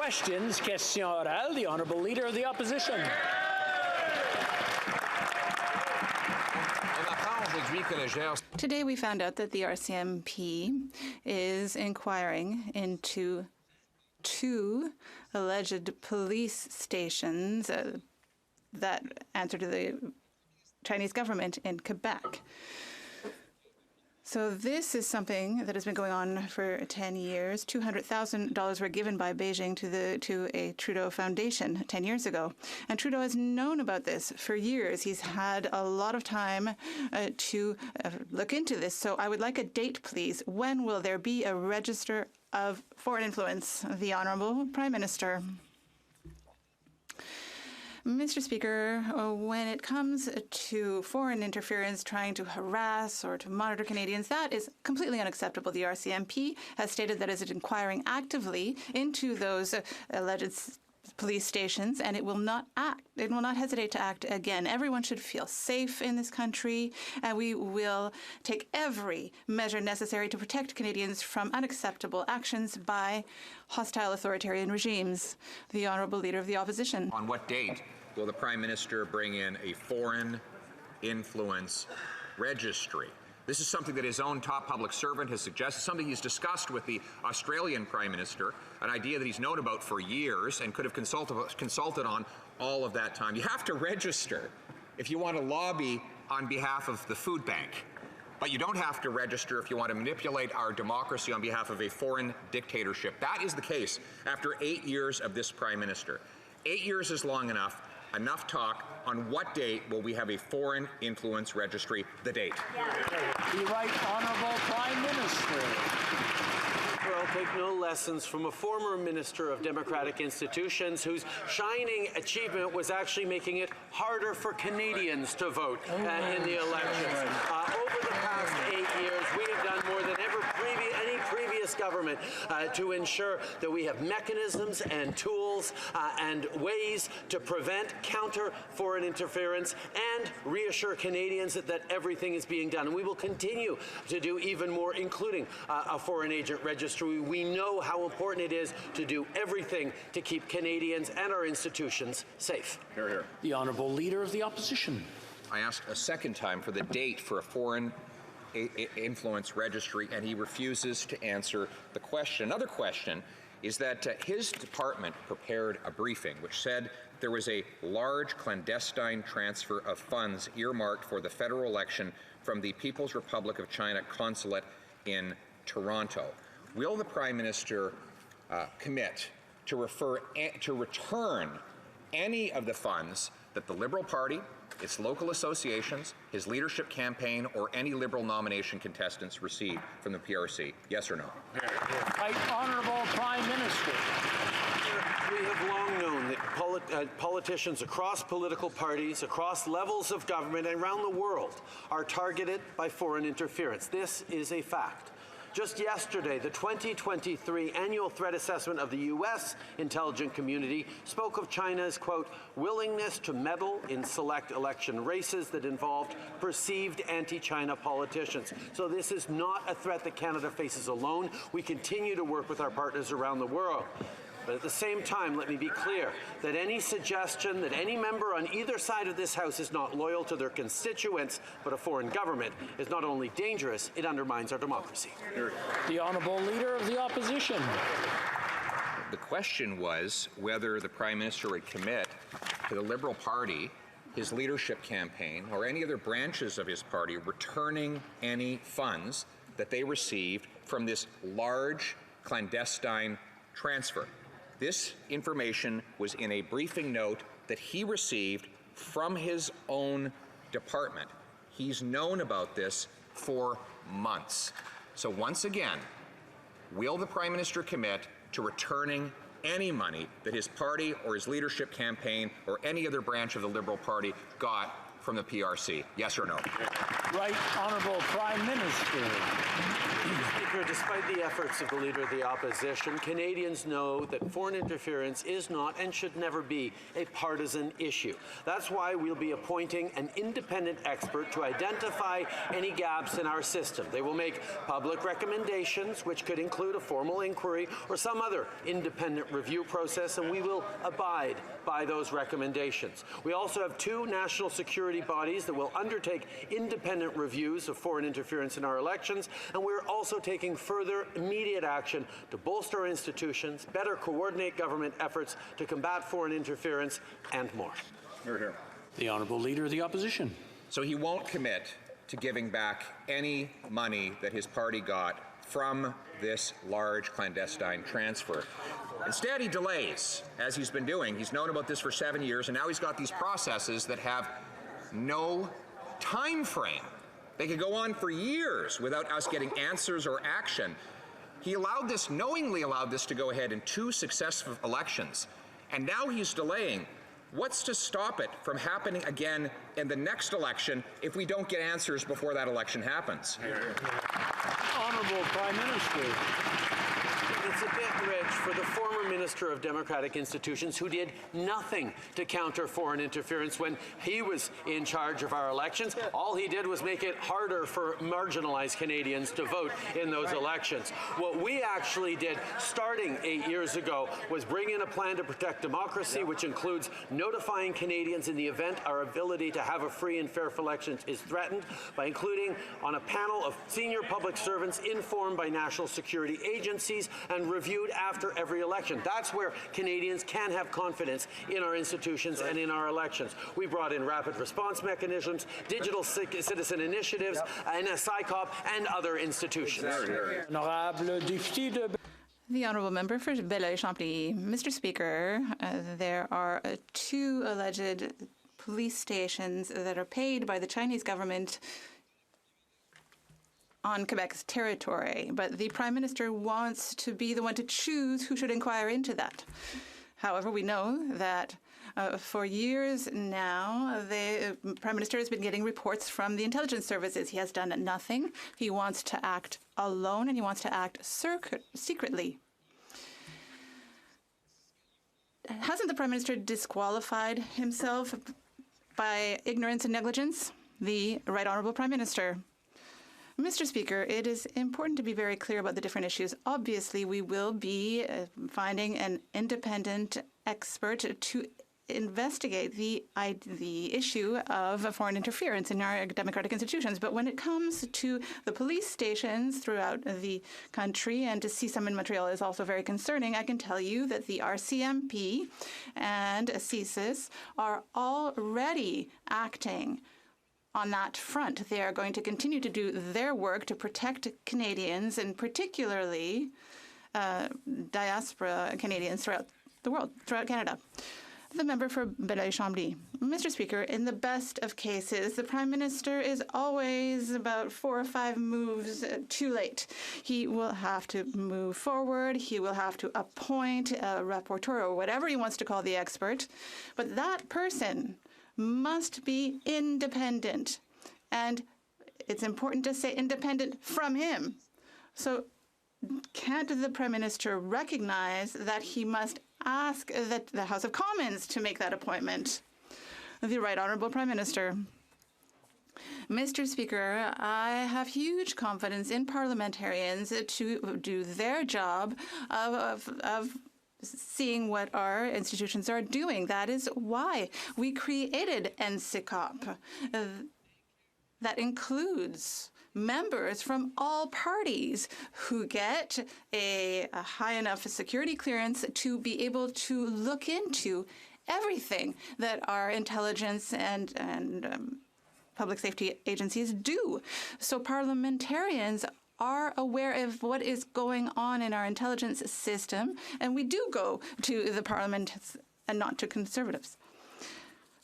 questions. Question orale, the Honourable Leader of the Opposition. Today we found out that the RCMP is inquiring into 2 alleged police stations that answer to the Chinese government in Quebec. So this is something that has been going on for 10 years. $200,000 were given by Beijing to a Trudeau Foundation 10 years ago. And Trudeau has known about this for years. He's had a lot of time to look into this. So I would like a date, please. When will there be a register of foreign influence? The Honourable Prime Minister. Mr. Speaker, when it comes to foreign interference trying to harass or to monitor Canadians, that is completely unacceptable. The RCMP has stated that it is inquiring actively into those alleged police stations, and it will not hesitate to act again. Everyone should feel safe in this country, and we will take every measure necessary to protect Canadians from unacceptable actions by hostile authoritarian regimes. The Honourable Leader of the Opposition. On what date will the Prime Minister bring in a foreign influence registry? This is something that his own top public servant has suggested, something he's discussed with the Australian Prime Minister, an idea that he's known about for years and could have consulted on all of that time. You have to register if you want to lobby on behalf of the food bank, but you don't have to register if you want to manipulate our democracy on behalf of a foreign dictatorship. That is the case after 8 years of this Prime Minister. 8 years is long enough. Enough talk. On what date will we have a foreign influence registry? The date. The Right Honourable Prime Minister. I'll take no lessons from a former minister of democratic institutions whose shining achievement was actually making it harder for Canadians to vote in the elections. Over the past 8 years, we have done more than any previous government to ensure that we have mechanisms and tools and ways to prevent counter foreign interference and reassure Canadians that everything is being done. And we will continue to do even more, including a foreign agent registry. We know how important it is to do everything to keep Canadians and our institutions safe. Hear, hear. The Honourable Leader of the Opposition. I asked a second time for the date for a foreign influence registry, and he refuses to answer the question. Another question is that his department prepared a briefing which said there was a large clandestine transfer of funds earmarked for the federal election from the People's Republic of China consulate in Toronto. Will the Prime Minister commit to return any of the funds that the Liberal Party, its local associations, his leadership campaign, or any Liberal nomination contestants received from the PRC? Yes or no? Right Honourable Prime Minister. We have long known that politicians across political parties, across levels of government and around the world are targeted by foreign interference. This is a fact. Just yesterday, the 2023 annual threat assessment of the U.S. intelligence community spoke of China's, quote, willingness to meddle in select election races that involved perceived anti-China politicians. So this is not a threat that Canada faces alone. We continue to work with our partners around the world. But at the same time, let me be clear that any suggestion that any member on either side of this House is not loyal to their constituents but a foreign government is not only dangerous, it undermines our democracy. The Honourable Leader of the Opposition. The question was whether the Prime Minister would commit to the Liberal Party, his leadership campaign, or any other branches of his party returning any funds that they received from this large clandestine transfer. This information was in a briefing note that he received from his own department. He's known about this for months. So once again, will the Prime Minister commit to returning any money that his party or his leadership campaign or any other branch of the Liberal Party got from the PRC? Yes or no? Right Honourable Prime Minister. Speaker, despite the efforts of the Leader of the Opposition, Canadians know that foreign interference is not and should never be a partisan issue. That's why we'll be appointing an independent expert to identify any gaps in our system. They will make public recommendations, which could include a formal inquiry or some other independent review process, and we will abide by those recommendations. We also have two national security bodies that will undertake independent reviews of foreign interference in our elections, and we're also taking further immediate action to bolster our institutions, better coordinate government efforts to combat foreign interference, and more. Hear, hear. The Honourable Leader of the Opposition. So he won't commit to giving back any money that his party got from this large clandestine transfer. Instead, he delays, as he's been doing. He's known about this for 7 years, and now he's got these processes that have no time frame. They could go on for years without us getting answers or action. He knowingly allowed this to go ahead in 2 successive elections, and now he's delaying. What's to stop it from happening again in the next election if we don't get answers before that election happens? Honourable Prime Minister. It's a bit rich for the former Minister of Democratic Institutions who did nothing to counter foreign interference when he was in charge of our elections. All he did was make it harder for marginalized Canadians to vote in those elections. What we actually did starting 8 years ago was bring in a plan to protect democracy, which includes notifying Canadians in the event our ability to have a free and fair elections is threatened by including on a panel of senior public servants informed by national security agencies and reviewed after every election. That's where Canadians can have confidence in our institutions and in our elections. We brought in rapid response mechanisms, digital citizen initiatives, and a CICOP and other institutions. Honourable député de... The Honourable Member for Belleuil-Chambly. Mr. Speaker, there are 2 alleged police stations that are paid by the Chinese government on Quebec's territory, but the Prime Minister wants to be the one to choose who should inquire into that. However, we know that for years now, the Prime Minister has been getting reports from the intelligence services. He has done nothing. He wants to act alone, and he wants to act secretly. Hasn't the Prime Minister disqualified himself by ignorance and negligence? The Right Honourable Prime Minister. Mr. Speaker, it is important to be very clear about the different issues. Obviously, we will be finding an independent expert to investigate the issue of foreign interference in our democratic institutions. But when it comes to the police stations throughout the country, and to see some in Montreal is also very concerning, I can tell you that the RCMP and CSIS are already acting on that front. They are going to continue to do their work to protect Canadians, and particularly diaspora Canadians throughout the world, throughout Canada. The member for Belleuil-Chambly. Mr. Speaker, in the best of cases, the Prime Minister is always about 4 or 5 moves too late. He will have to move forward. He will have to appoint a rapporteur or whatever he wants to call the expert. But that person must be independent. And it's important to say independent from him. So can't the Prime Minister recognize that he must ask the House of Commons to make that appointment? The Right Honourable Prime Minister. Mr. Speaker, I have huge confidence in parliamentarians to do their job of seeing what our institutions are doing. That is why we created NCICOP. That includes members from all parties who get a high enough security clearance to be able to look into everything that our intelligence and public safety agencies do. So parliamentarians are aware of what is going on in our intelligence system, and we do go to the Parliament and not to Conservatives.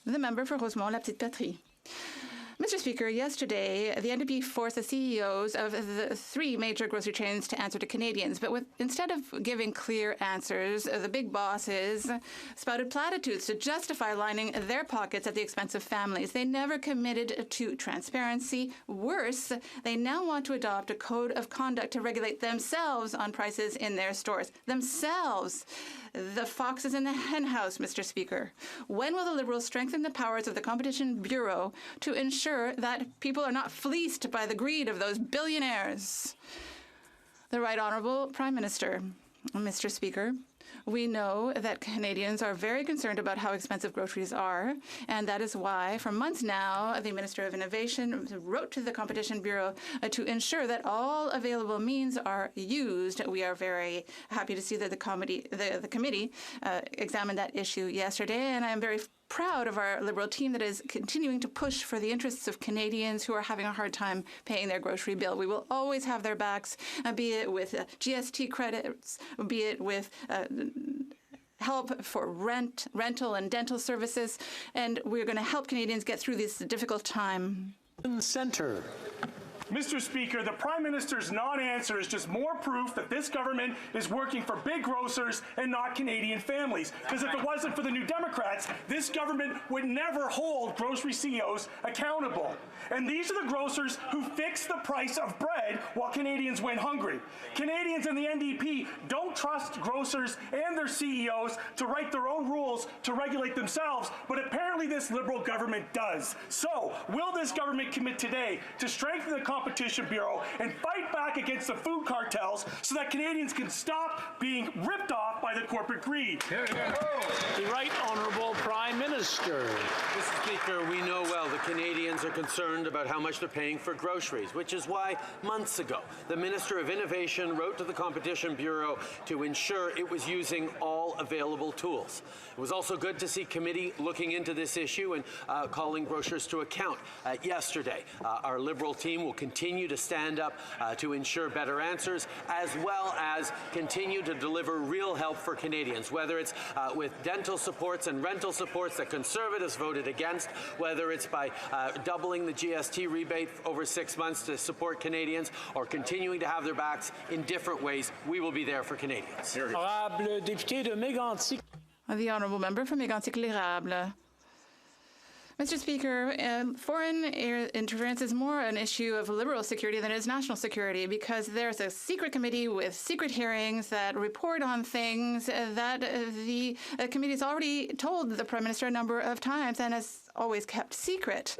The member for Rosemont-la-Petite-Patrie. Mr. Speaker, yesterday, the NDP forced the CEOs of the 3 major grocery chains to answer to Canadians. But instead of giving clear answers, the big bosses spouted platitudes to justify lining their pockets at the expense of families. They never committed to transparency. Worse, they now want to adopt a code of conduct to regulate themselves on prices in their stores. Themselves. The fox is in the henhouse, Mr. Speaker. When will the Liberals strengthen the powers of the Competition Bureau to ensure that people are not fleeced by the greed of those billionaires? The Right Honourable Prime Minister. Mr. Speaker, we know that Canadians are very concerned about how expensive groceries are, and that is why, for months now, the Minister of Innovation wrote to the Competition Bureau to ensure that all available means are used. We are very happy to see that the committee examined that issue yesterday, and I am very proud of our Liberal team that is continuing to push for the interests of Canadians who are having a hard time paying their grocery bill. We will always have their backs, be it with GST credits, be it with help for rental and dental services, and we're going to help Canadians get through this difficult time. Center. Mr. Speaker, the Prime Minister's non-answer is just more proof that this government is working for big grocers and not Canadian families. Because if it wasn't for the New Democrats, this government would never hold grocery CEOs accountable. And these are the grocers who fix the price of bread while Canadians went hungry. Canadians and the NDP don't trust grocers and their CEOs to write their own rules to regulate themselves, but apparently this Liberal government does. So, will this government commit today to strengthen the Competition Bureau and fight back against the food cartels so that Canadians can stop being ripped off by the corporate greed? The Right Honourable Prime Minister. Mr. Speaker, we know well the Canadians are concerned about how much they're paying for groceries, which is why months ago the Minister of Innovation wrote to the Competition Bureau to ensure it was using all available tools. It was also good to see committee looking into this issue and calling grocers to account yesterday. Our Liberal team will continue to stand up to ensure better answers, as well as continue to deliver real help for Canadians, whether it's with dental supports and rental supports that Conservatives voted against, whether it's by doubling the GST rebate over 6 months to support Canadians, or continuing to have their backs in different ways. We will be there for Canadians. Honorable député de Mégantic. The Honourable Member for Mégantic-L'Érable. Mr. Speaker, foreign interference is more an issue of Liberal security than it is national security, because there's a secret committee with secret hearings that report on things that the committee has already told the Prime Minister a number of times and has always kept secret.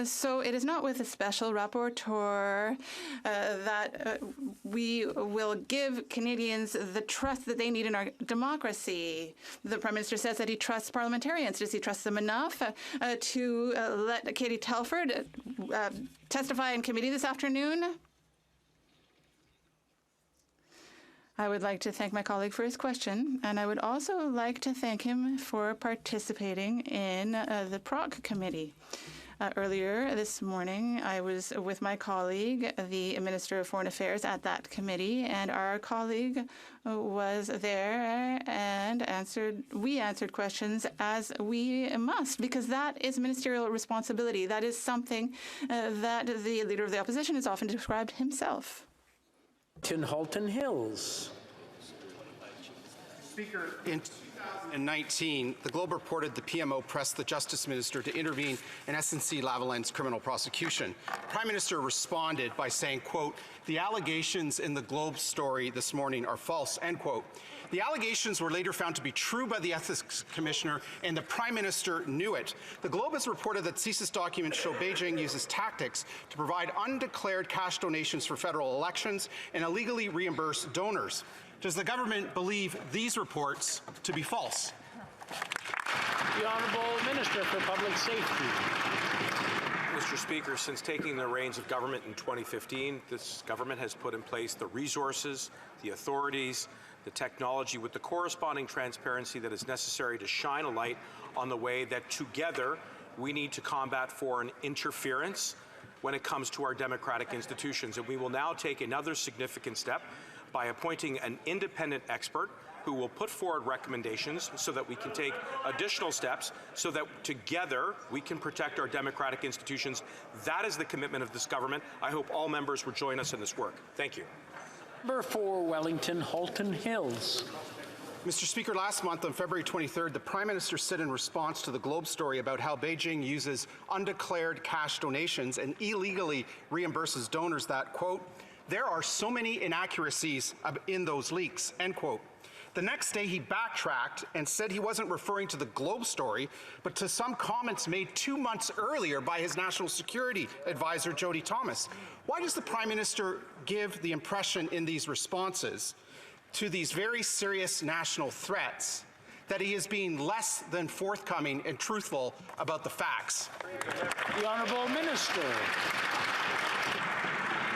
So it is not with a special rapporteur that we will give Canadians the trust that they need in our democracy. The Prime Minister says that he trusts parliamentarians. Does he trust them enough to let Katie Telford testify in committee this afternoon? I would like to thank my colleague for his question, and I would also like to thank him for participating in the PROC committee. Earlier this morning, I was with my colleague, the Minister of Foreign Affairs, at that committee, and our colleague was there and we answered questions as we must, because that is ministerial responsibility. That is something that the Leader of the Opposition has often described himself. Tim Halton Hills. Speaker, in 2019, the Globe reported the PMO pressed the Justice Minister to intervene in SNC-Lavalin's criminal prosecution. The Prime Minister responded by saying, quote, "The allegations in the Globe story this morning are false," end quote. The allegations were later found to be true by the Ethics Commissioner, and the Prime Minister knew it. The Globe has reported that CSIS documents show Beijing uses tactics to provide undeclared cash donations for federal elections and illegally reimburse donors. Does the government believe these reports to be false? The Honourable Minister for Public Safety. Mr. Speaker, since taking the reins of government in 2015, this government has put in place the resources, the authorities, the technology with the corresponding transparency that is necessary to shine a light on the way that together we need to combat foreign interference when it comes to our democratic institutions. And we will now take another significant step by appointing an independent expert who will put forward recommendations so that we can take additional steps so that together we can protect our democratic institutions. That is the commitment of this government. I hope all members will join us in this work. Thank you. Member for Wellington Halton Hills. Mr. Speaker, last month on February 23rd, the Prime Minister said in response to the Globe story about how Beijing uses undeclared cash donations and illegally reimburses donors that, quote, there are so many inaccuracies in those leaks, end quote. The next day, he backtracked and said he wasn't referring to the Globe story, but to some comments made 2 months earlier by his national security advisor, Jody Thomas. Why does the Prime Minister give the impression in these responses to these very serious national threats that he is being less than forthcoming and truthful about the facts? The Honourable Minister.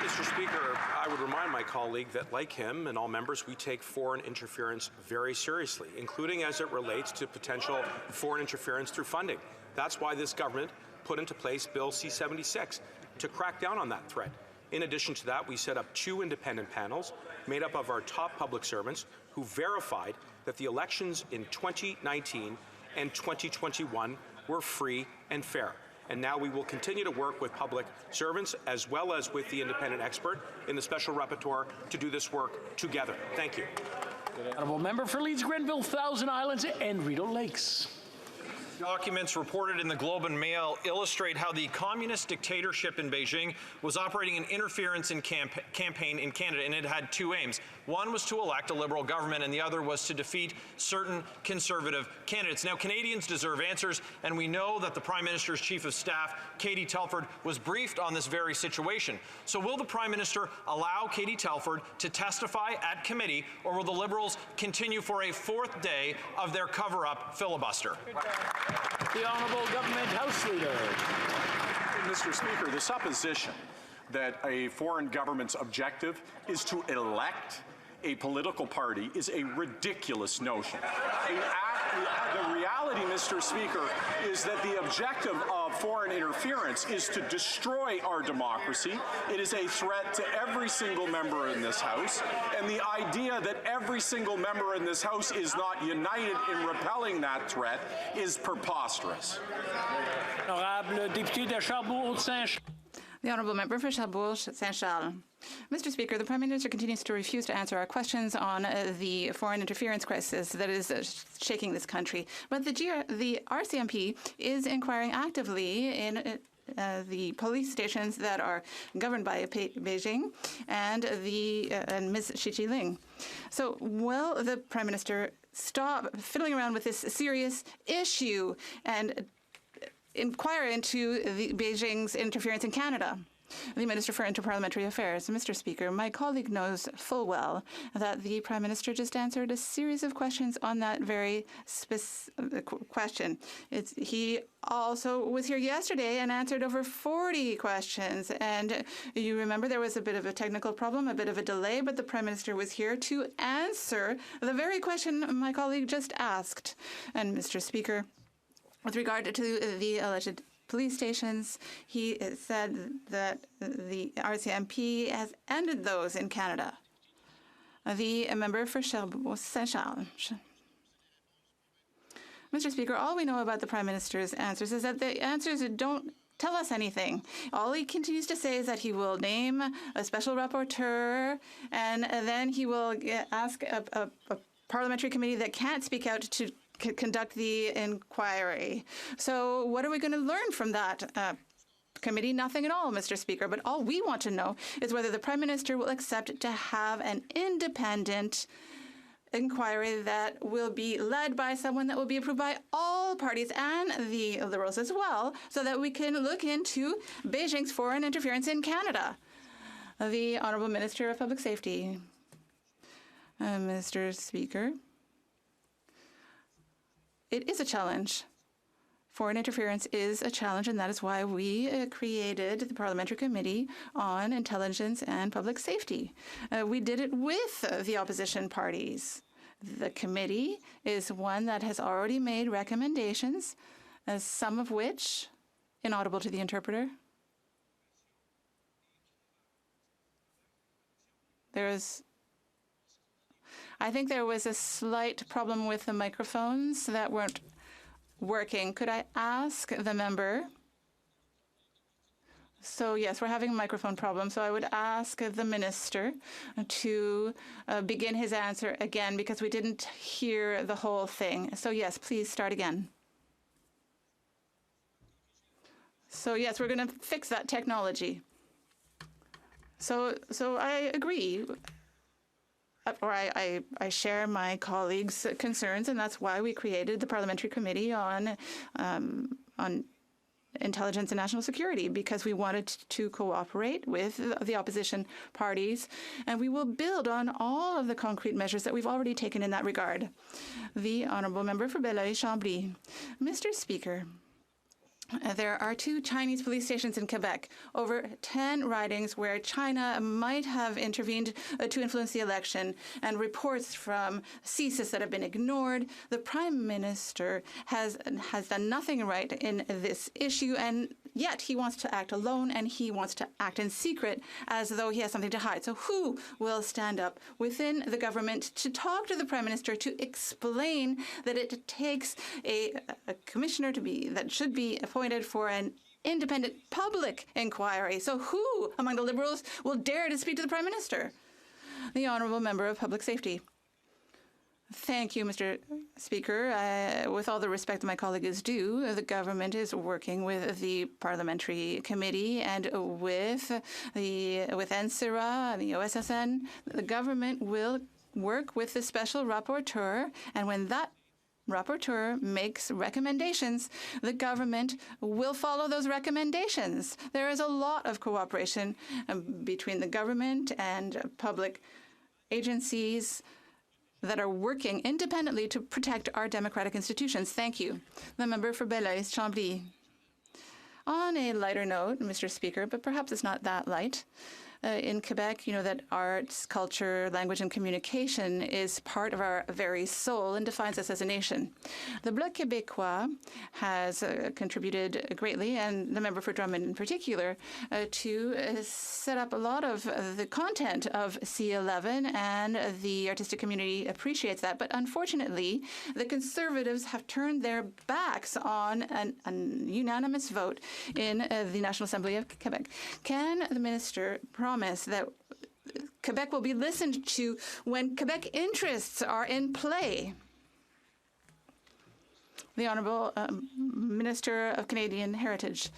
Mr. Speaker, I would remind my colleague that, like him and all members, we take foreign interference very seriously, including as it relates to potential foreign interference through funding. That's why this government put into place Bill C-76 to crack down on that threat. In addition to that, we set up 2 independent panels made up of our top public servants who verified that the elections in 2019 and 2021 were free and fair. And now we will continue to work with public servants as well as with the independent expert in the special rapporteur to do this work together. Thank you. Honourable Member for Leeds Grenville, Thousand Islands and Rideau Lakes. Documents reported in the Globe and Mail illustrate how the communist dictatorship in Beijing was operating an interference in campaign in Canada, and it had 2 aims. One was to elect a Liberal government, and the other was to defeat certain Conservative candidates. Now, Canadians deserve answers, and we know that the Prime Minister's Chief of Staff, Katie Telford, was briefed on this very situation. So will the Prime Minister allow Katie Telford to testify at committee, or will the Liberals continue for a 4th day of their cover-up filibuster? The Honourable Government House Leader. Mr. Speaker, the supposition that a foreign government's objective is to elect a political party is a ridiculous notion. The reality, Mr. Speaker, is that the objective of foreign interference is to destroy our democracy. It is a threat to every single member in this House, and the idea that every single member in this House is not united in repelling that threat is preposterous. Honorable Député de Charbot-Saint-Charles. The Honourable Member for Charbot-Saint-Charles. Mr. Speaker, the Prime Minister continues to refuse to answer our questions on the foreign interference crisis that is shaking this country. But the RCMP is inquiring actively in the police stations that are governed by Beijing and Ms. Xi Jinping. So will the Prime Minister stop fiddling around with this serious issue and inquire into Beijing's interference in Canada? The Minister for Interparliamentary Affairs. Mr. Speaker, my colleague knows full well that the Prime Minister just answered a series of questions on that very specific question. He also was here yesterday and answered over 40 questions. And you remember there was a bit of a technical problem, a bit of a delay, but the Prime Minister was here to answer the very question my colleague just asked. And Mr. Speaker, with regard to the alleged police stations, he said that the RCMP has ended those in Canada. The member for Charbot-Saint-Charles. Mr. Speaker, all we know about the Prime Minister's answers is that the answers don't tell us anything. All he continues to say is that he will name a special rapporteur, and then he will ask a parliamentary committee that can't speak out to conduct the inquiry. So what are we going to learn from that committee? Nothing at all, Mr. Speaker. But all we want to know is whether the Prime Minister will accept to have an independent inquiry that will be led by someone that will be approved by all parties and the Liberals as well, so that we can look into Beijing's foreign interference in Canada. The Honourable Minister of Public Safety. Mr. Speaker. It is a challenge. Foreign interference is a challenge, and that is why we created the Parliamentary Committee on Intelligence and Public Safety. We did it with the opposition parties. The committee is one that has already made recommendations, some of which, inaudible to the interpreter, I think there was a slight problem with the microphones that weren't working. Could I ask the member? So yes, we're having a microphone problem. So I would ask the minister to begin his answer again because we didn't hear the whole thing. So yes, please start again. So yes, we're going to fix that technology. So I agree. Or I share my colleagues' concerns, and that's why we created the Parliamentary Committee on Intelligence and National Security, because we wanted to cooperate with the opposition parties, and we will build on all of the concrete measures that we've already taken in that regard. The Honourable Member for Belleuil-Chambly. Mr. Speaker, there are 2 Chinese police stations in Quebec, over 10 ridings where China might have intervened to influence the election, and reports from CSIS that have been ignored. The Prime Minister has done nothing right in this issue, and yet he wants to act alone, and he wants to act in secret as though he has something to hide. So who will stand up within the government to talk to the Prime Minister to explain that it takes a commissioner that should be appointed for an independent public inquiry? So who among the Liberals will dare to speak to the Prime Minister? The Honourable Member of Public Safety. Thank you, Mr. Speaker. With all the respect that my colleague is due, the government is working with the Parliamentary Committee and with NSIRA and the OSSN. The government will work with the special rapporteur, and when that rapporteur makes recommendations, the government will follow those recommendations. There is a lot of cooperation between the government and public agencies that are working independently to protect our democratic institutions. Thank you. The member for Belleuil-Chambly. On a lighter note, Mr. Speaker, but perhaps it's not that light, in Quebec, you know that arts, culture, language, and communication is part of our very soul and defines us as a nation. The Bloc Québécois has contributed greatly, and the member for Drummond in particular, to set up a lot of the content of C11, and the artistic community appreciates that. But unfortunately, the Conservatives have turned their backs on a unanimous vote in the National Assembly of Quebec. Can the minister promise that Quebec will be listened to when Quebec interests are in play? The Honourable Minister of Canadian Heritage.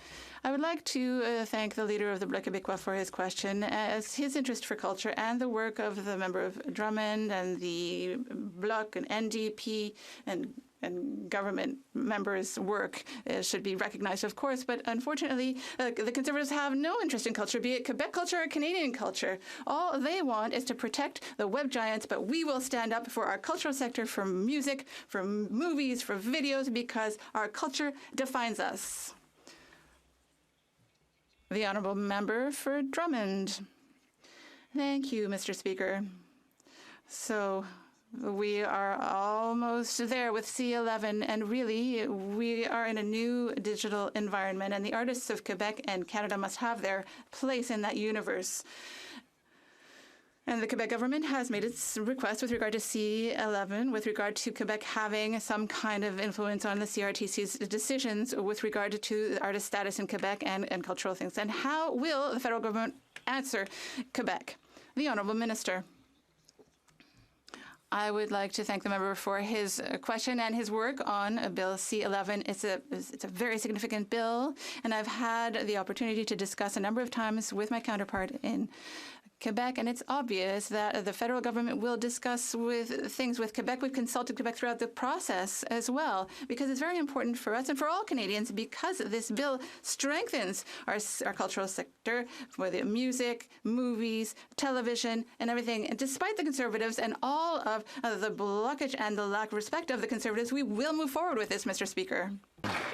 I would like to thank the leader of the Bloc Québécois for his question, as his interest for culture and the work of the member of Drummond and the Bloc and NDP and government members' work should be recognized, of course. But unfortunately, the Conservatives have no interest in culture, be it Quebec culture or Canadian culture. All they want is to protect the web giants, but we will stand up for our cultural sector, for music, for movies, for videos, because our culture defines us. The Honourable Member for Drummond. Thank you, Mr. Speaker. So we are almost there with C11, and really, we are in a new digital environment, and the artists of Quebec and Canada must have their place in that universe. And the Quebec government has made its request with regard to C11, with regard to Quebec having some kind of influence on the CRTC's decisions with regard to artist status in Quebec and cultural things. And how will the federal government answer Quebec? The Honourable Minister. I would like to thank the member for his question and his work on Bill C11. It's a very significant bill, and I've had the opportunity to discuss a number of times with my counterpart in Quebec, and it's obvious that the federal government will discuss things with Quebec. We've consulted Quebec throughout the process as well, because it's very important for us and for all Canadians, because this bill strengthens our cultural sector, for the music, movies, television, and everything. And despite the Conservatives and all of the blockage and the lack of respect of the Conservatives, we will move forward with this, Mr. Speaker.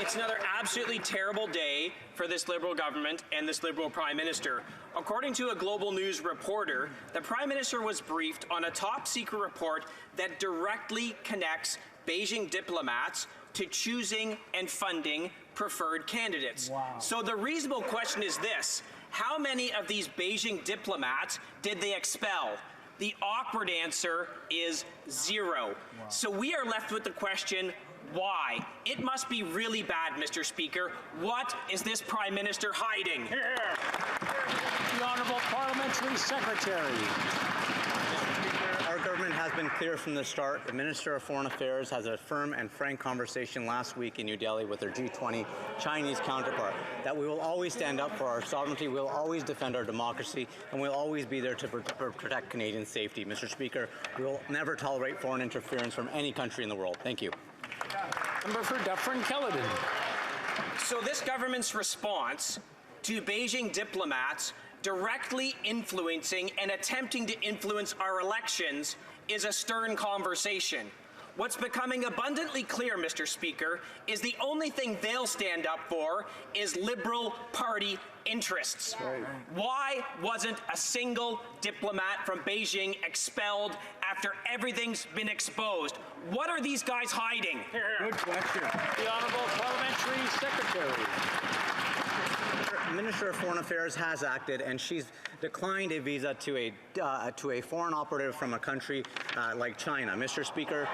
It's another absolutely terrible day for this Liberal government and this Liberal Prime Minister. According to a Global News reporter, the Prime Minister was briefed on a top-secret report that directly connects Beijing diplomats to choosing and funding preferred candidates. Wow. So the reasonable question is this: how many of these Beijing diplomats did they expel? The awkward answer is 0. So we are left with the question, why? It must be really bad, Mr. Speaker. What is this Prime Minister hiding? The Honourable Parliamentary Secretary. Our government has been clear from the start. The Minister of Foreign Affairs has a firm and frank conversation last week in New Delhi with their G20 Chinese counterpart that we will always stand up for our sovereignty, we'll always defend our democracy, and we'll always be there to protect Canadian safety. Mr. Speaker, we will never tolerate foreign interference from any country in the world. Thank you. Member for Dufferin-Caledon. So this government's response to Beijing diplomats directly influencing and attempting to influence our elections is a stern conversation. What's becoming abundantly clear, Mr. Speaker, is the only thing they'll stand up for is Liberal Party interests. Right. Why wasn't a single diplomat from Beijing expelled after everything's been exposed? What are these guys hiding? Good question. The Honourable Parliamentary Secretary. The Minister of Foreign Affairs has acted, and she's declined a visa to a foreign operative from a country like China. Mr. Speaker,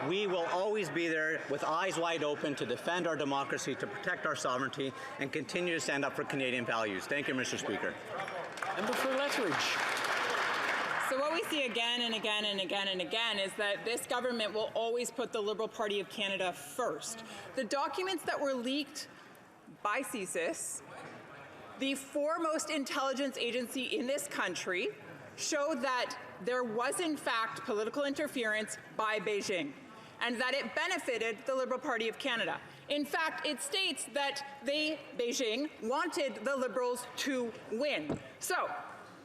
we will always be there with eyes wide open to defend our democracy, to protect our sovereignty, and continue to stand up for Canadian values. Thank you, Mr. Speaker. Member for Lethbridge. So what we see again and again and again and again is that this government will always put the Liberal Party of Canada first. The documents that were leaked by CSIS, the foremost intelligence agency in this country, showed that there was in fact political interference by Beijing and that it benefited the Liberal Party of Canada. In fact, it states that Beijing, wanted the Liberals to win. So,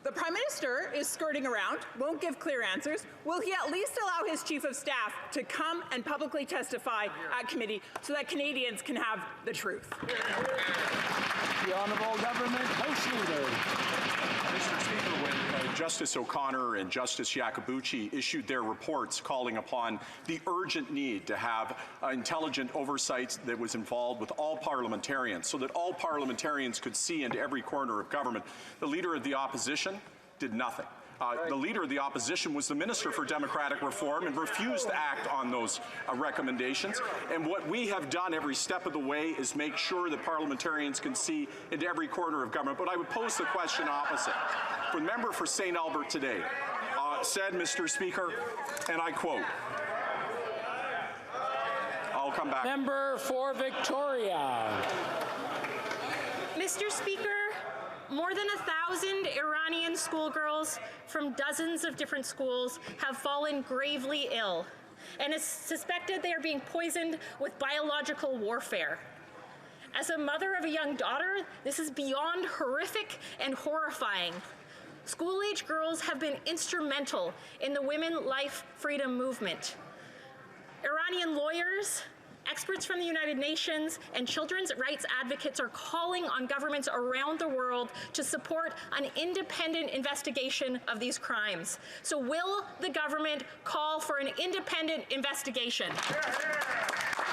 the Prime Minister is skirting around, won't give clear answers. Will he at least allow his Chief of Staff to come and publicly testify at committee so that Canadians can have the truth? The Honourable Government House Leader. Mr. Speaker, when Justice O'Connor and Justice Iacobucci issued their reports calling upon the urgent need to have intelligent oversight that was involved with all parliamentarians so that all parliamentarians could see into every corner of government, the Leader of the Opposition did nothing. The Leader of the Opposition was the Minister for Democratic Reform and refused to act on those recommendations. And what we have done every step of the way is make sure that parliamentarians can see into every corner of government. But I would pose the question opposite. The member for St. Albert today said, Mr. Speaker, and I quote, I'll come back. Member for Victoria. Mr. Speaker, more than 1,000 Iranian schoolgirls from dozens of different schools have fallen gravely ill, and it's suspected they are being poisoned with biological warfare. As a mother of a young daughter, this is beyond horrific and horrifying. School-age girls have been instrumental in the women life freedom movement. Iranian lawyers, experts from the United Nations, and children's rights advocates are calling on governments around the world to support an independent investigation of these crimes. So will the government call for an independent investigation?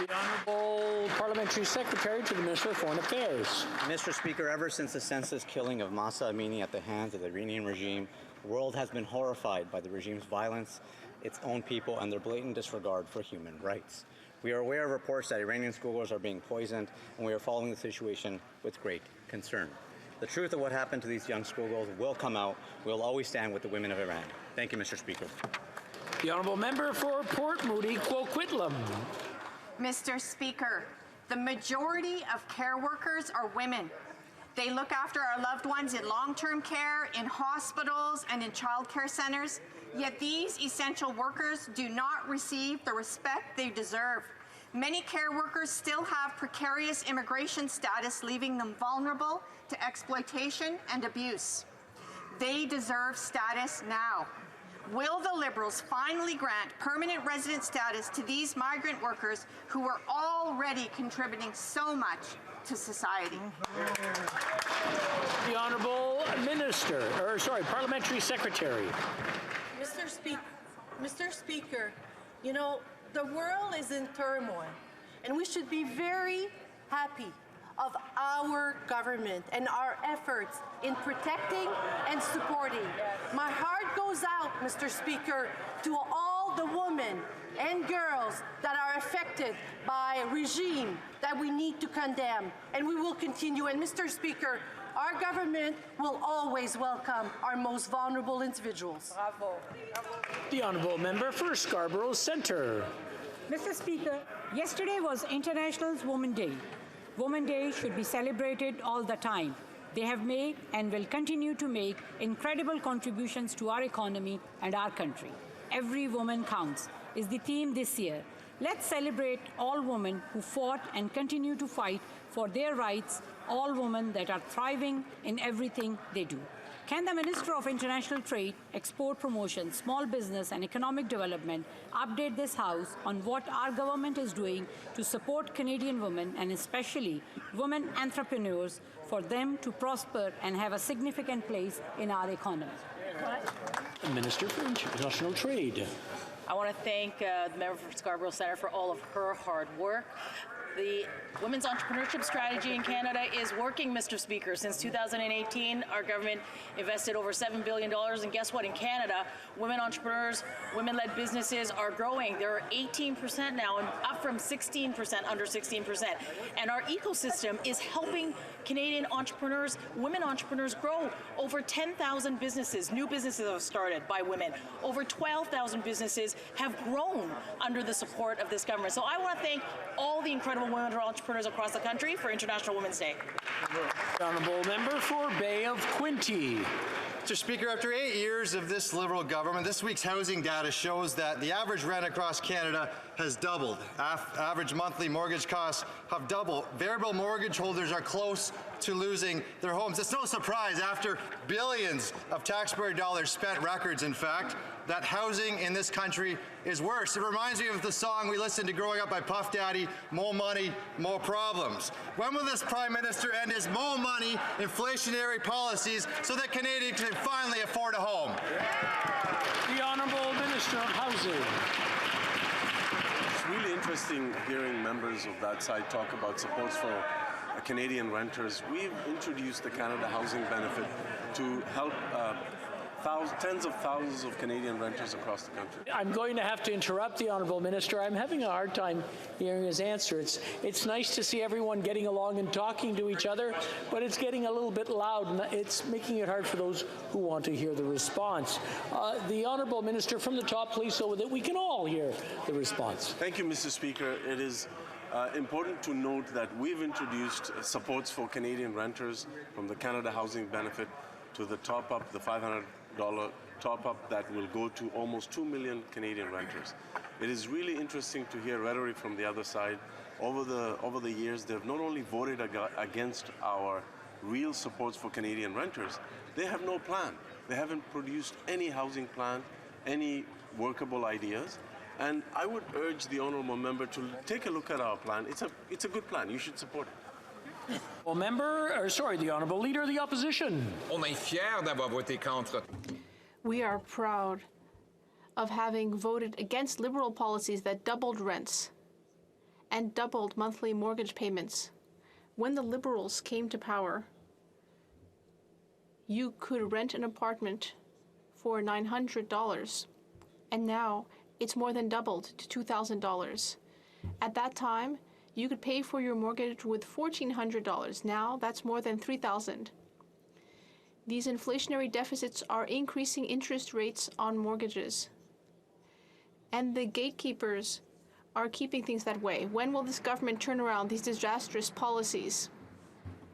The Honourable Parliamentary Secretary to the Minister of Foreign Affairs. Mr. Speaker, ever since the senseless killing of Mahsa Amini at the hands of the Iranian regime, the world has been horrified by the regime's violence, its own people, and their blatant disregard for human rights. We are aware of reports that Iranian schoolgirls are being poisoned, and we are following the situation with great concern. The truth of what happened to these young schoolgirls will come out. We will always stand with the women of Iran. Thank you, Mr. Speaker. The Honourable Member for Port Moody, Coquitlam. Mr. Speaker, the majority of care workers are women. They look after our loved ones in long-term care, in hospitals, and in child care centers. Yet these essential workers do not receive the respect they deserve. Many care workers still have precarious immigration status, leaving them vulnerable to exploitation and abuse. They deserve status now. Will the Liberals finally grant permanent resident status to these migrant workers who are already contributing so much to society? The Honourable Parliamentary Secretary. Mr. Speaker, you know, the world is in turmoil, and we should be very happy of our government and our efforts in protecting and supporting. My heart goes out, Mr. Speaker, to all the women and girls that are affected by a regime that we need to condemn, and we will continue. And Mr. Speaker, our government will always welcome our most vulnerable individuals. Bravo. The honourable member for Scarborough Centre. Mr. Speaker, yesterday was International Women's Day. Women's Day should be celebrated all the time. They have made and will continue to make incredible contributions to our economy and our country. Every woman counts is the theme this year. Let's celebrate all women who fought and continue to fight for their rights, all women that are thriving in everything they do. Can the Minister of International Trade, Export Promotion, Small Business and Economic Development update this House on what our government is doing to support Canadian women and especially women entrepreneurs for them to prosper and have a significant place in our economy? The Minister for International Trade. I want to thank the member for Scarborough Centre for all of her hard work. The Women's Entrepreneurship Strategy in Canada is working, Mr. Speaker. Since 2018, our government invested over $7 billion, and guess what? In Canada, women entrepreneurs, women-led businesses are growing. They're 18% now, and up from 16%, under 16%. And our ecosystem is helping Canadian entrepreneurs, women entrepreneurs grow. Over 10,000 businesses, new businesses have started by women. Over 12,000 businesses have grown under the support of this government. So I want to thank all the incredible women entrepreneurs across the country for International Women's Day. The honourable member for Bay of Quinte. Mr. Speaker, after 8 years of this Liberal government, this week's housing data shows that the average rent across Canada has doubled. Average monthly mortgage costs have doubled. Variable mortgage holders are close to losing their homes. It's no surprise, after billions of taxpayer dollars spent, records in fact, that housing in this country is worse. It reminds me of the song we listened to growing up by Puff Daddy, more money, more problems. When will this Prime Minister end his more money, inflationary policies so that Canadians can finally afford a home? The Honourable Minister of Housing. It's really interesting hearing members of that side talk about supports for Canadian renters. We've introduced the Canada Housing Benefit to help tens of thousands of Canadian renters across the country. I'm going to have to interrupt the Honourable Minister. I'm having a hard time hearing his answer. It's nice to see everyone getting along and talking to each other, but it's getting a little bit loud, and it's making it hard for those who want to hear the response. The Honourable Minister from the top, please, so that we can all hear the response. Thank you, Mr. Speaker. It is important to note that we've introduced supports for Canadian renters from the Canada Housing Benefit to the top-up, the $500 top-up that will go to almost 2 million Canadian renters. It is really interesting to hear rhetoric from the other side. Over the years, they've not only voted against our real supports for Canadian renters, they have no plan. They haven't produced any housing plan, any workable ideas. And I would urge the honourable member to take a look at our plan. It's a good plan. You should support it. The Honourable Leader of the Opposition. On est fiers d'avoir voté contre. We are proud of having voted against Liberal policies that doubled rents and doubled monthly mortgage payments. When the Liberals came to power, you could rent an apartment for $900, and now it's more than doubled to $2,000. At that time, you could pay for your mortgage with $1,400. Now that's more than $3,000. These inflationary deficits are increasing interest rates on mortgages. And the gatekeepers are keeping things that way. When will this government turn around these disastrous policies?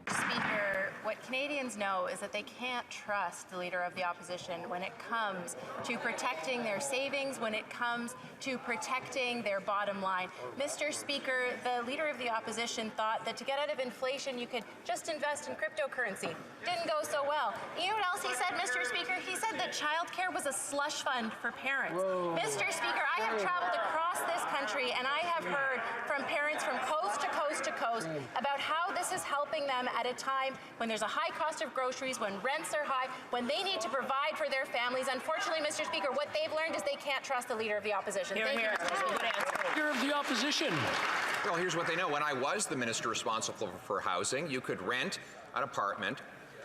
Speaker, what Canadians know is that they can't trust the Leader of the Opposition when it comes to protecting their savings, when it comes to protecting their bottom line. Mr. Speaker, the Leader of the Opposition thought that to get out of inflation, you could just invest in cryptocurrency. Didn't go so well. You know what else he said, Mr. Speaker? He said that childcare was a slush fund for parents. Whoa. Mr. Speaker, I have traveled across this country and I have heard from parents from coast to coast to coast about how this is helping them at a time when there's a high cost of groceries, when rents are high, when they need to provide for their families. Unfortunately, Mr. Speaker, what they've learned is they can't trust the Leader of the Opposition. Leader of the Opposition. Well, here's what they know. When I was the minister responsible for housing, you could rent an apartment,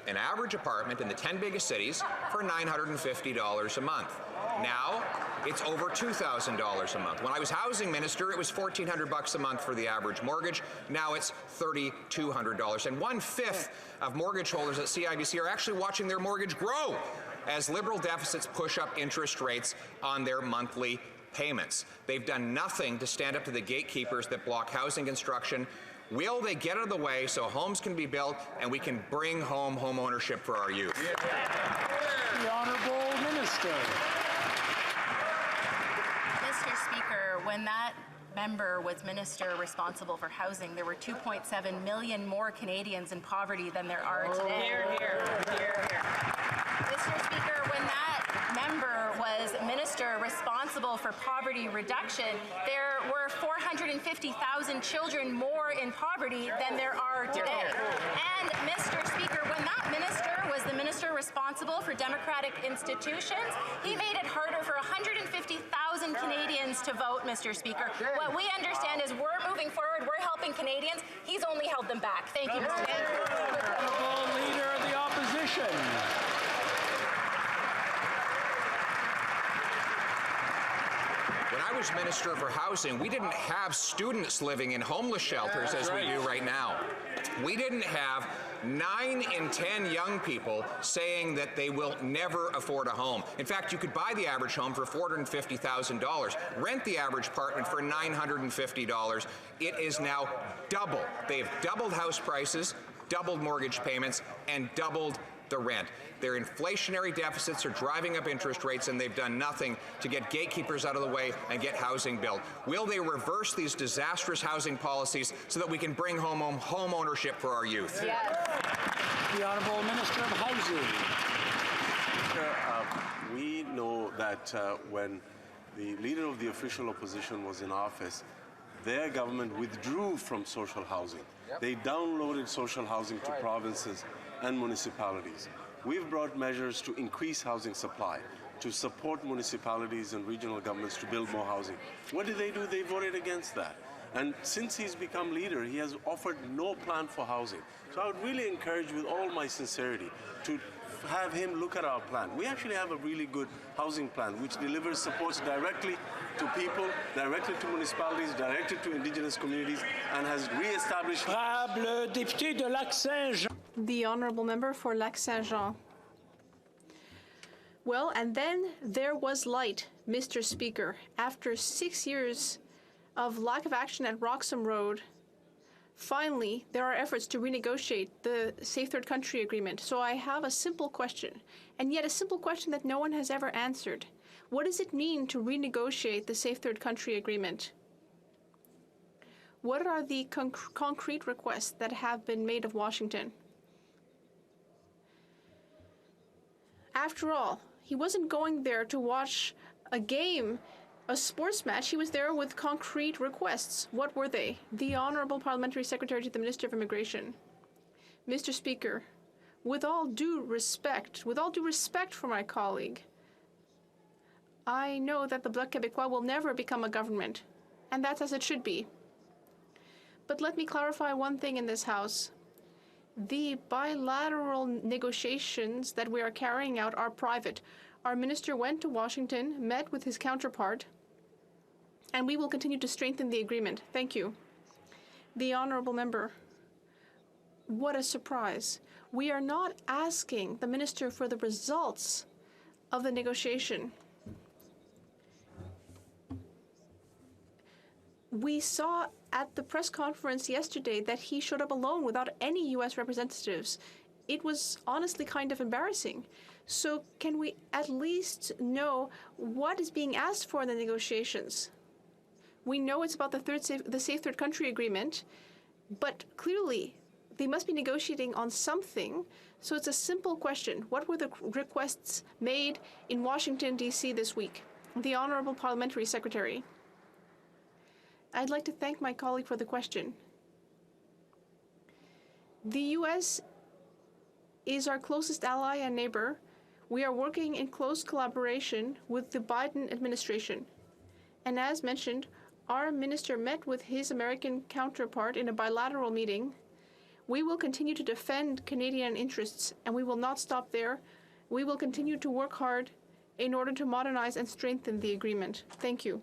an average apartment in the 10 biggest cities for $950 a month. Now, it's over $2,000 a month. When I was housing minister, it was $1,400 a month for the average mortgage. Now it's $3,200. And 1/5 of mortgage holders at CIBC are actually watching their mortgage grow as Liberal deficits push up interest rates on their monthly payments. They've done nothing to stand up to the gatekeepers that block housing construction. Will they get out of the way so homes can be built and we can bring home home ownership for our youth? The Honourable Minister. Mr. Speaker, when that member was minister responsible for housing, there were 2.7 million more Canadians in poverty than there are today. Mr. Speaker, when that member was minister responsible for poverty reduction, there were 450,000 children more in poverty than there are today. And Mr. Speaker, when that minister was the minister responsible for democratic institutions, he made it harder for 150,000 Canadians to vote, Mr. Speaker. What we understand is we're moving forward, we're helping Canadians. He's only held them back. Thank you, Mr. Speaker. Honourable Leader of the Opposition. When I was Minister for Housing, we didn't have students living in homeless shelters as we do right now. We didn't have 9 in 10 young people saying that they will never afford a home. In fact, you could buy the average home for $450,000, rent the average apartment for $950. It is now double. They've doubled house prices, doubled mortgage payments, and doubled the rent. Their inflationary deficits are driving up interest rates, and they've done nothing to get gatekeepers out of the way and get housing built. Will they reverse these disastrous housing policies so that we can bring home ownership for our youth? Yes. The Honourable Minister of Housing. We know that when the leader of the official opposition was in office, their government withdrew from social housing. They downloaded social housing to provinces and municipalities. We've brought measures to increase housing supply, to support municipalities and regional governments to build more housing. What did they do? They voted against that. And since he's become leader, he has offered no plan for housing. So I would really encourage, with all my sincerity, to have him look at our plan. We actually have a really good housing plan which delivers supports directly to people, directly to municipalities, directly to indigenous communities, and has re-established... Le député de Lac-Saint-Jean. The Honourable Member for Lac-Saint-Jean. Well, and then there was light, Mr. Speaker. After 6 years of lack of action at Roxham Road, finally, there are efforts to renegotiate the Safe Third Country Agreement. So I have a simple question, and yet a simple question that no one has ever answered. What does it mean to renegotiate the Safe Third Country Agreement? What are the concrete requests that have been made of Washington? After all, he wasn't going there to watch a game, a sports match. He was there with concrete requests. What were they? The Honourable Parliamentary Secretary to the Minister of Immigration. Mr. Speaker, with all due respect for my colleague, I know that the Bloc Québécois will never become a government, and that's as it should be. But let me clarify one thing in this House. The bilateral negotiations that we are carrying out are private. Our minister went to Washington, met with his counterpart, and we will continue to strengthen the agreement. Thank you. The Honourable Member, what a surprise. We are not asking the minister for the results of the negotiation. We saw at the press conference yesterday that he showed up alone without any U.S. representatives. It was honestly kind of embarrassing. So can we at least know what is being asked for in the negotiations? We know it's about the Safe Third Country Agreement, but clearly they must be negotiating on something. So it's a simple question. What were the requests made in Washington, D.C. this week? The Honourable Parliamentary Secretary. I'd like to thank my colleague for the question. The U.S. is our closest ally and neighbor. We are working in close collaboration with the Biden administration. And as mentioned, Our minister met with his American counterpart in a bilateral meeting. We will continue to defend Canadian interests, and we will not stop there. We will continue to work hard in order to modernize and strengthen the agreement. Thank you.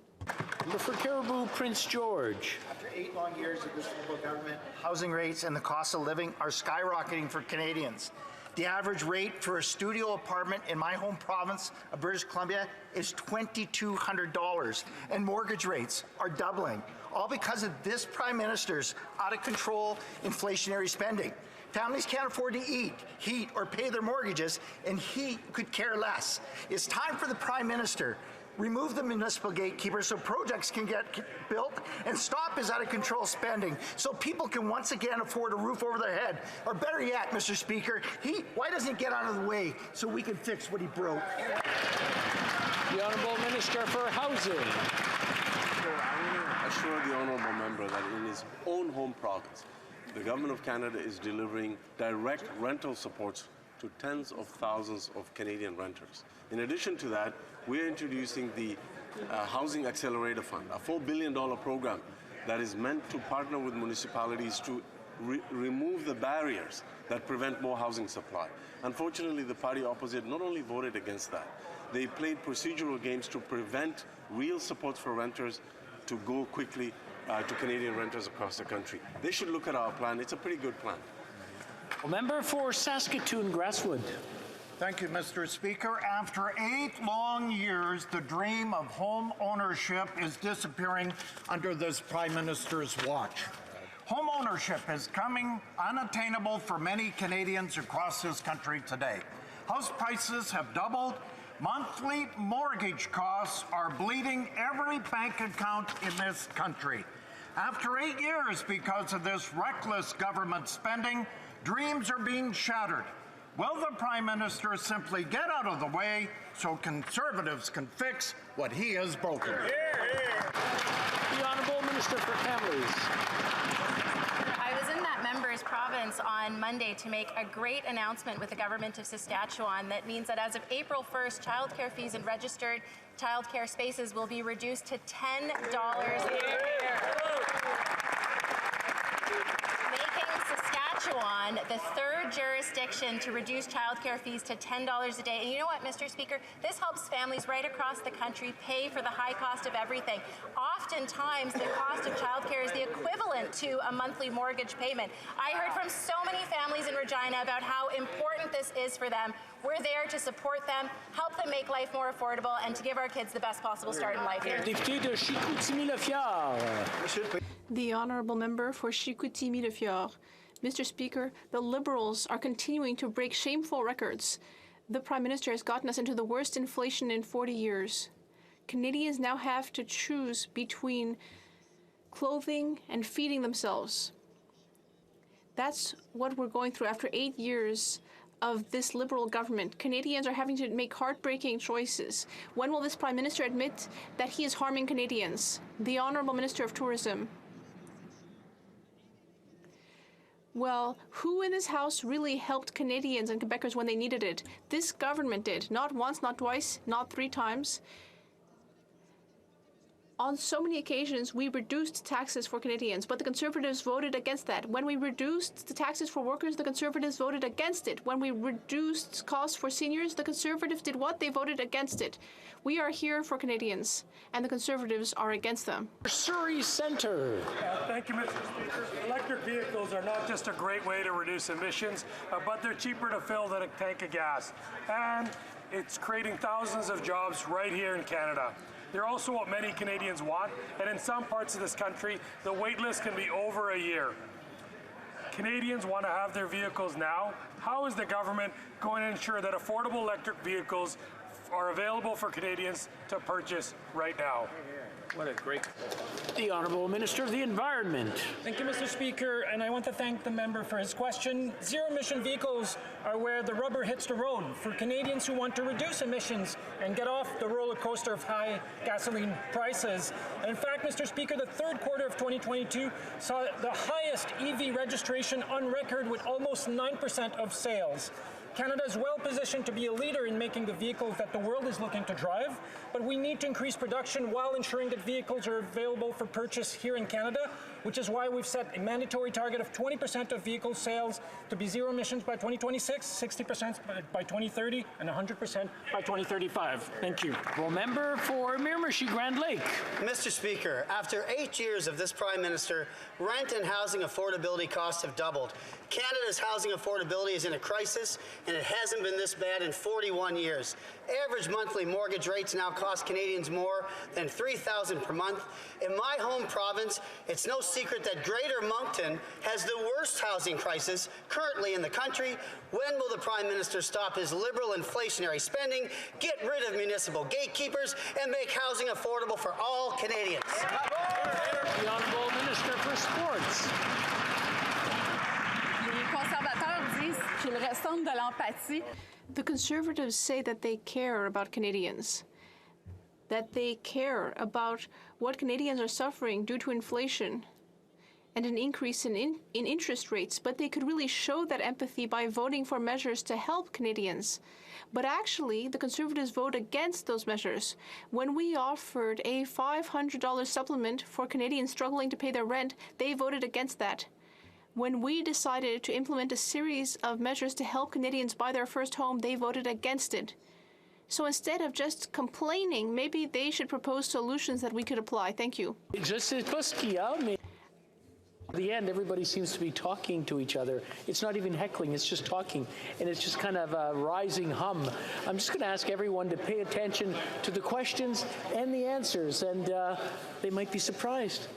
For Caribou, Prince George. After 8 long years of this Liberal government, housing rates and the cost of living are skyrocketing for Canadians. The average rate for a studio apartment in my home province of British Columbia is $2,200, and mortgage rates are doubling, all because of this Prime Minister's out-of-control inflationary spending. Families can't afford to eat, heat, or pay their mortgages, and he could care less. It's time for the Prime Minister remove the municipal gatekeepers so projects can get built and stop his out-of-control spending so people can once again afford a roof over their head. Or better yet, Mr. Speaker, why doesn't he get out of the way so we can fix what he broke? The Honourable Minister for Housing. I want to assure the Honourable Member that in his own home province, the Government of Canada is delivering direct rental supports to tens of thousands of Canadian renters. In addition to that, we're introducing the Housing Accelerator Fund, a $4 billion program that is meant to partner with municipalities to remove the barriers that prevent more housing supply. Unfortunately, the party opposite not only voted against that, they played procedural games to prevent real support for renters to go quickly to Canadian renters across the country. They should look at our plan. It's a pretty good plan. Member for Saskatoon, Grasswood. Thank you, Mr. Speaker. After 8 long years, the dream of home ownership is disappearing under this Prime Minister's watch. Home ownership is coming unattainable for many Canadians across this country today. House prices have doubled. Monthly mortgage costs are bleeding every bank account in this country. After 8 years, because of this reckless government spending, dreams are being shattered. Will the Prime Minister simply get out of the way so Conservatives can fix what he has broken? The Honourable Minister for Families. I was in that member's province on Monday to make a great announcement with the government of Saskatchewan that means that as of April 1st, childcare fees in registered childcare spaces will be reduced to $10 a year. Saskatchewan, the 3rd jurisdiction to reduce childcare fees to $10 a day. And you know what, Mr. Speaker? This helps families right across the country pay for the high cost of everything. Oftentimes, the cost of childcare is the equivalent to a monthly mortgage payment. I heard from so many families in Regina about how important this is for them. We're there to support them, help them make life more affordable, and to give our kids the best possible start in life here. The Honourable Member for Chicoutimi-Le-Fjord. Mr. Speaker, the Liberals are continuing to break shameful records. The Prime Minister has gotten us into the worst inflation in 40 years. Canadians now have to choose between clothing and feeding themselves. That's what we're going through after 8 years of this Liberal government. Canadians are having to make heartbreaking choices. When will this Prime Minister admit that he is harming Canadians? The Honourable Minister of Tourism. Well, who in this House really helped Canadians and Quebecers when they needed it? This government did. Not once, not twice, not 3 times. On so many occasions, we reduced taxes for Canadians, but the Conservatives voted against that. When we reduced the taxes for workers, the Conservatives voted against it. When we reduced costs for seniors, the Conservatives did what? They voted against it. We are here for Canadians, and the Conservatives are against them. Surrey Centre. Thank you, Mr. Speaker. Electric vehicles are not just a great way to reduce emissions, but they're cheaper to fill than a tank of gas. And it's creating thousands of jobs right here in Canada. They're also what many Canadians want, and in some parts of this country, the wait list can be over a year. Canadians want to have their vehicles now. How is the government going to ensure that affordable electric vehicles are available for Canadians to purchase right now? What a great... The Honourable Minister of the Environment. Thank you, Mr. Speaker, and I want to thank the member for his question. Zero-emission vehicles are where the rubber hits the road for Canadians who want to reduce emissions and get off the roller coaster of high gasoline prices. And in fact, Mr. Speaker, the 3rd quarter of 2022 saw the highest EV registration on record with almost 9% of sales. Canada is well positioned to be a leader in making the vehicles that the world is looking to drive, but we need to increase production while ensuring that vehicles are available for purchase here in Canada, which is why we've set a mandatory target of 20% of vehicle sales to be zero emissions by 2026, 60% by 2030, and 100% by 2035. Thank you. Well, member for Miramichi Grand Lake. Mr. Speaker, after 8 years of this Prime Minister, rent and housing affordability costs have doubled. Canada's housing affordability is in a crisis, and it hasn't been this bad in 41 years. Average monthly mortgage rates now cost Canadians more than $3,000 per month. In my home province, it's no secret that Greater Moncton has the worst housing crisis currently in the country. When will the Prime Minister stop his liberal inflationary spending, get rid of municipal gatekeepers, and make housing affordable for all Canadians? The Honourable Minister for Sports. The Conservatives say that they care about Canadians, that they care about what Canadians are suffering due to inflation and an increase in interest rates, but they could really show that empathy by voting for measures to help Canadians. But actually, the Conservatives vote against those measures. When we offered a $500 supplement for Canadians struggling to pay their rent, they voted against that. When we decided to implement a series of measures to help Canadians buy their first home, they voted against it. So instead of just complaining, maybe they should propose solutions that we could apply. Thank you. At the end, everybody seems to be talking to each other. It's not even heckling, it's just talking. And it's just kind of a rising hum. I'm just going to ask everyone to pay attention to the questions and the answers, and they might be surprised.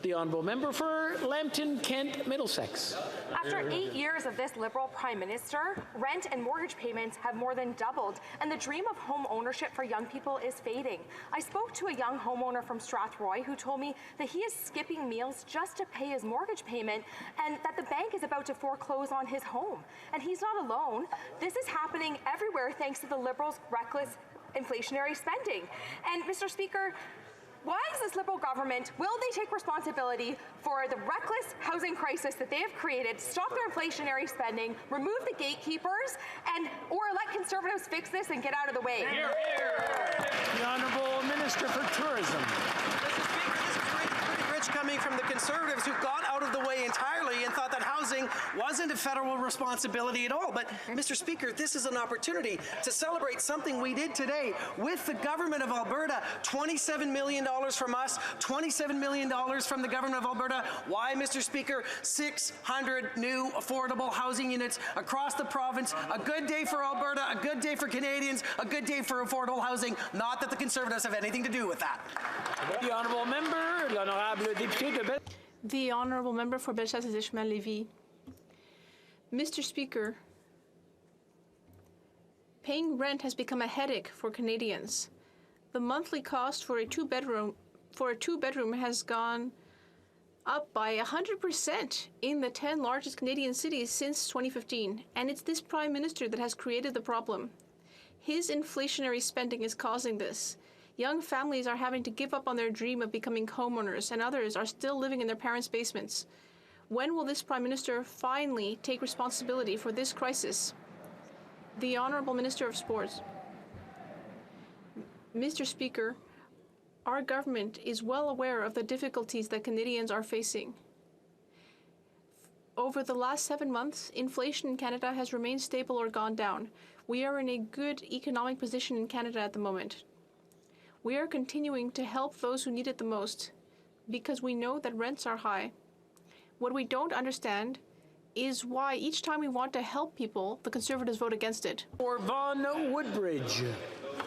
The Honourable Member for Lambton, Kent, Middlesex. After 8 years of this Liberal Prime Minister, rent and mortgage payments have more than doubled, and the dream of home ownership for young people is fading. I spoke to a young homeowner from Strathroy who told me that he is skipping meals just to pay his mortgage payment, and that the bank is about to foreclose on his home. And he's not alone. This is happening everywhere thanks to the Liberals' reckless inflationary spending. And Mr. Speaker, why is this Liberal government, will they take responsibility for the reckless housing crisis that they have created, stop their inflationary spending, remove the gatekeepers, or let Conservatives fix this and get out of the way? Hear, hear. The Honourable Minister for Tourism. Mr. Speaker, this is pretty rich coming from the Conservatives who got out of the way entirely and thought that housing wasn't a federal responsibility at all. But, Mr. Speaker, this is an opportunity to celebrate something we did today with the government of Alberta. $27 million from us, $27 million from the government of Alberta. Why, Mr. Speaker? 600 new affordable housing units across the province. A good day for Alberta, a good day for Canadians, a good day for affordable housing. Not that the Conservatives have anything to do with that. The Honourable Member, l'Honourable Député de Bel- The Honourable Member for Bellechasse-Richmond-Lévis. Mr. Speaker, paying rent has become a headache for Canadians. The monthly cost for a two-bedroom has gone up by 100% in the 10 largest Canadian cities since 2015, and it's this Prime Minister that has created the problem. His inflationary spending is causing this. Young families are having to give up on their dream of becoming homeowners, and others are still living in their parents' basements. When will this Prime Minister finally take responsibility for this crisis? The Honourable Minister of Sports. Mr. Speaker, our government is well aware of the difficulties that Canadians are facing. Over the last 7 months, inflation in Canada has remained stable or gone down. We are in a good economic position in Canada at the moment. We are continuing to help those who need it the most because we know that rents are high. What we don't understand is why each time we want to help people, the Conservatives vote against it. For Vaughan Woodbridge.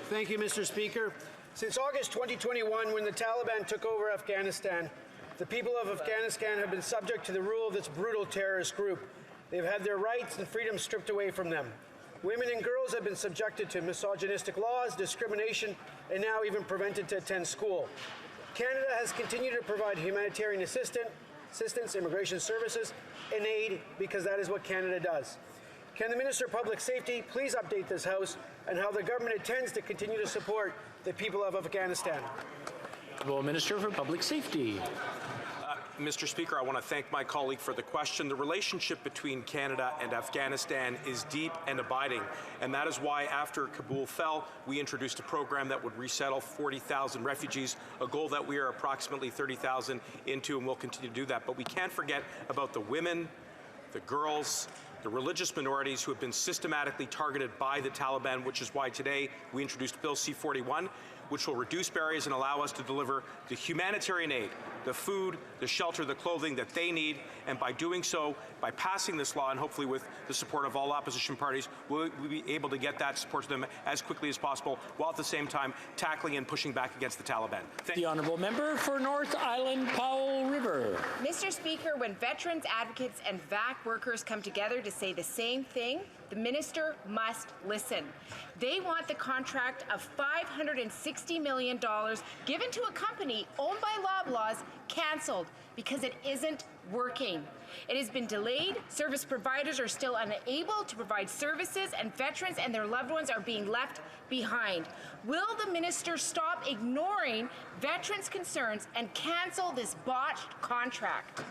Thank you, Mr. Speaker. Since August 2021, when the Taliban took over Afghanistan, the people of Afghanistan have been subject to the rule of this brutal terrorist group. They've had their rights and freedoms stripped away from them. Women and girls have been subjected to misogynistic laws, discrimination, and now even prevented to attend school. Canada has continued to provide humanitarian assistance, immigration services, and aid because that is what Canada does. Can the Minister of Public Safety please update this House on how the government intends to continue to support the people of Afghanistan? Minister for Public Safety. Mr. Speaker, I want to thank my colleague for the question. The relationship between Canada and Afghanistan is deep and abiding, and that is why after Kabul fell, we introduced a program that would resettle 40,000 refugees, a goal that we are approximately 30,000 into, and we'll continue to do that. But we can't forget about the women, the girls, the religious minorities who have been systematically targeted by the Taliban, which is why today we introduced Bill C-41, which will reduce barriers and allow us to deliver the humanitarian aid, the food, the shelter, the clothing that they need. And by doing so, by passing this law, and hopefully with the support of all opposition parties, we'll be able to get that support to them as quickly as possible, while at the same time tackling and pushing back against the Taliban. The honourable member for North Island, Powell River. Mr. Speaker, when veterans, advocates, and VAC workers come together to say the same thing, the minister must listen. They want the contract of $560 million given to a company owned by Loblaws cancelled because it isn't working. It has been delayed, service providers are still unable to provide services, and veterans and their loved ones are being left behind. Will the minister stop ignoring veterans' concerns and cancel this botched contract?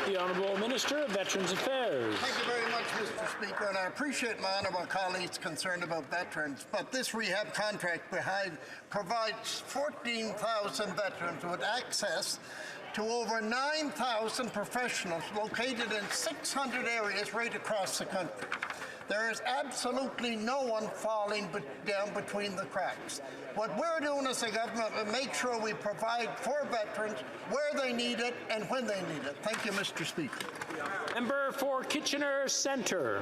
The Honourable Minister of Veterans Affairs. Thank you very much, Mr. Speaker, and I appreciate my honourable colleagues' concern about veterans, but this rehab contract provides 14,000 veterans with access to over 9,000 professionals located in 600 areas right across the country. There is absolutely no one falling down between the cracks. What we're doing as a government is make sure we provide for veterans where they need it and when they need it. Thank you, Mr. Speaker. Member for Kitchener Centre.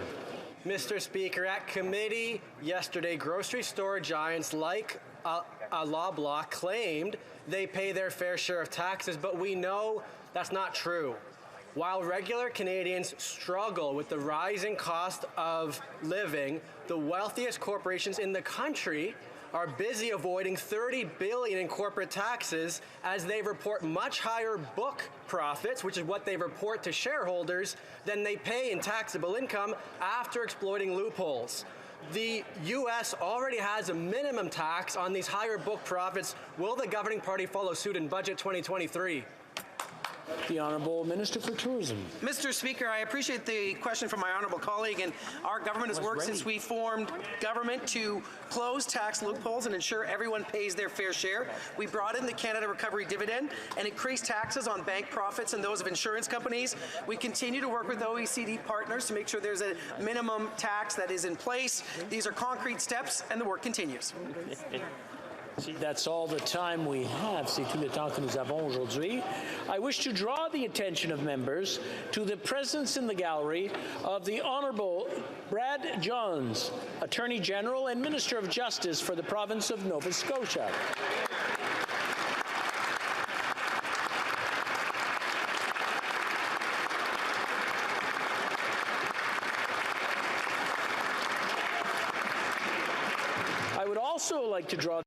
Mr. Speaker, at committee yesterday, grocery store giants like Loblaw claimed they pay their fair share of taxes, but we know that's not true. While regular Canadians struggle with the rising cost of living, the wealthiest corporations in the country are busy avoiding $30 billion in corporate taxes as they report much higher book profits, which is what they report to shareholders, than they pay in taxable income after exploiting loopholes. The U.S. already has a minimum tax on these higher book profits. Will the governing party follow suit in Budget 2023? The Honourable Minister for Tourism. Mr. Speaker, I appreciate the question from my honourable colleague, and our government has worked since we formed government to close tax loopholes and ensure everyone pays their fair share. We brought in the Canada Recovery Dividend and increased taxes on bank profits and those of insurance companies. We continue to work with OECD partners to make sure there's a minimum tax that is in place. These are concrete steps, and the work continues. That's all the time we have. C'est tout le temps que nous avons aujourd'hui. I wish to draw the attention of members to the presence in the gallery of the Honourable Brad Johns, Attorney General and Minister of Justice for the province of Nova Scotia. I would also like to draw